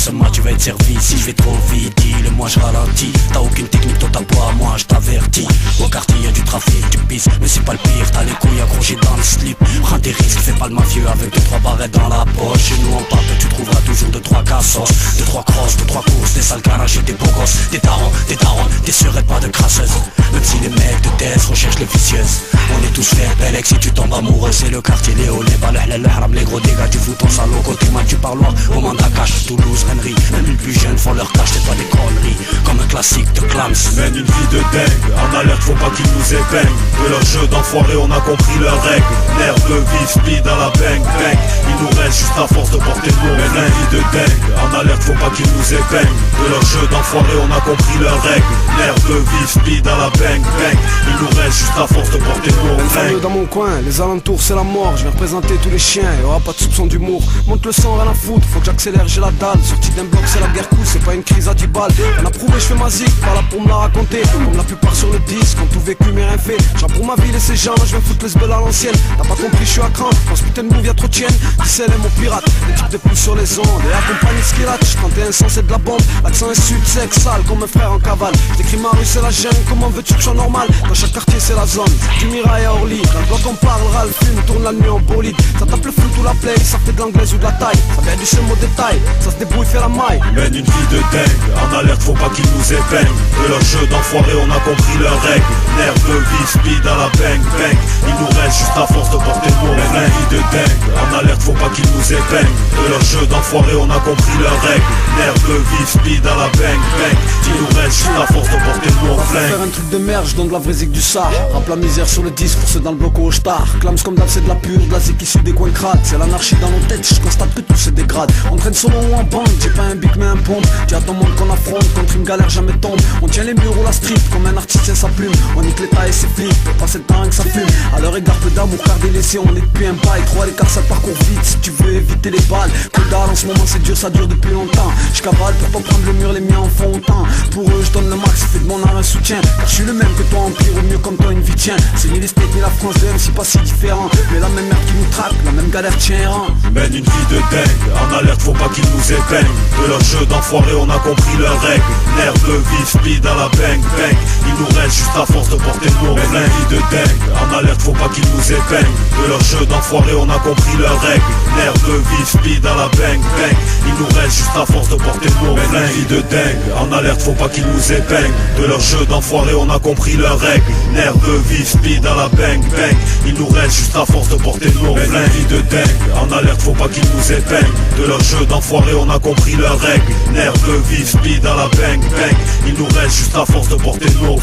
ce match tu vas être servi. Si je vais trop vite, dis-le-moi je ralentis. T'as aucune technique, toi t'as pas, moi je t'avertis. Au quartier y'a du trafic, du pisse, mais c'est pas le pire. T'as les couilles accrochées dans le slip. Prends des risques, fais pas le mafieux avec 2-3 barrettes dans la poche. Chez nous en pape, tu trouveras toujours 2-3 cassos, 2-3 crosses, 2-3 courses, des sales garages et des beaux gosses. Des darons, des sœurs pas de crasseuses. Même si les mecs de test recherchent les vicieuses. On est tous faits belles, si tu tombes amoureux c'est le quartier Léo, les balles, le haram, les gros dégâts. Tu fous ton salaud côté mal du parloir, au Mandacache, Toulouse, Henry. Même les plus jeunes font leur cash, c'est pas des conneries. Comme un classique de Clams. Mène une vie de dingue, en alerte faut pas qu'ils nous épeignent. De leur jeu d'enfoiré on a compris leurs règles. Nerveux, vif, speed dans la bang bang. Il nous reste juste à force de porter le mot. Mène une vie de dingue, en alerte faut pas qu'ils nous épeignent. De leur jeu d'enfoiré on a compris leurs règles. Nerveux, vif, speed dans la bang bang. Il nous reste juste à force de porter le mot. Fameux dans mon coin, les alentours c'est la mort. Je vais représenter tous les chiens, y'aura pas de soupçon d'humour. Monte le sang, rien à foutre, faut que j'accélère, j'ai la dalle. Sorti d'un bloc c'est la guerre coup, c'est pas une crise à 10 balles. On a prouvé, je fais ma zik, pas là pour me la raconter. Comme la plupart sur le disque, ont tout vécu mais rien fait. Genre pour ma ville et ses gens, je vais foutre les belles à l'ancienne. T'as pas compris, je suis à cran, dans ce putain de move y'a trop de chiennes. Dissel est mon pirate, les types de plus sur les ondes. Et accompagné ce qu'il a, quand t'es un sang c'est de la bombe. L'accent est sud, sec, sale, comme un frère en cavale. J'écris ma rue c'est la gêne, comment veux-tu que je sois normal? Dans chaque quartier c'est la zone, du Mirail à Orly. Dans le bloc on parlera, le film tourne la nuit en bolide. Ça tape le flou ou la play, ça fait de l'anglaise ou de la taille. Ça vient du seul mot détail, ça se débrouille, fait la maille. Mène une vie de dingue, en alerte faut pas qu'ils nous épeignent. De leur jeu d'enfoiré on a compris leurs règles. Nerveux, vif, speed dans la bang bang. Il nous reste juste à force de porter le mot. Mène une vie de dingue, en alerte faut pas qu'ils nous épeignent. De leur jeu d'enfoiré on a compris leurs règles. Nerveux, vif, speed dans la bang bang. Il nous reste juste à force de porter le mot. Faire un truc de merde, je donne de la vraie zik du Sar. Rappe la misère sur le disque, pour ceux dans le bloc au star. Clams comme d'hab, c'est de la pure, de la zik issue des coins crades. C'est l'anarchie dans nos têtes, je constate que tout se dégrade. On traîne solo ou en bande, j'ai pas un bic mais un pompe. Dis à ton monde qu'on affronte, contre une galère jamais tombe. On tient les murs ou la street, comme un artiste tient sa plume. On nique l'état et ses flics, pour passer le temps que ça fume. À leur égard, peu d'amour, car délaissé, on est depuis un bail. 3 à l'écart, ça parcourt vite, si tu veux éviter les balles. Que dalle, en ce moment c'est dur, ça dure depuis longtemps. Je cavale pour pas prendre le mur, les miens en font autant. Pour eux, je donne le max, fais de mon art un soutien. Car je suis le même que toi, empire, au mieux comme toi, une vie tient. C'est ni les States ni la France de MC, pas si différent. Mais la même merde qui nous traque, la même galère tient rang. Mène une vie de dingue, en alerte faut pas qu'ils nous épeignent. De leur jeu d'enfoiré on a compris leurs règles. Nerveux, vif, speed dans la bang bang. Il nous reste juste à force de porter le mot. Mène une vie de dingue, en alerte faut pas qu'ils nous épeignent. De leur jeu d'enfoiré on a compris leurs règles. Nerveux, vif, speed dans la bang bang. Il nous reste juste à force de porter le mot. Mène une vie de dingue, en alerte faut pas qu'ils nous épeignent. De leur jeu d'enfoiré on a compris leurs règles. Nerveux, vif, speed dans la bang bang. Il nous reste juste à force de porter le mot. Mène une vie de dingue, en alerte faut pas qu'ils nous épeignent. De leur jeu d'enfoiré on a compris leurs règles. Nerveux, vif, speed dans la bang bang. Il nous reste juste à force de porter le mot.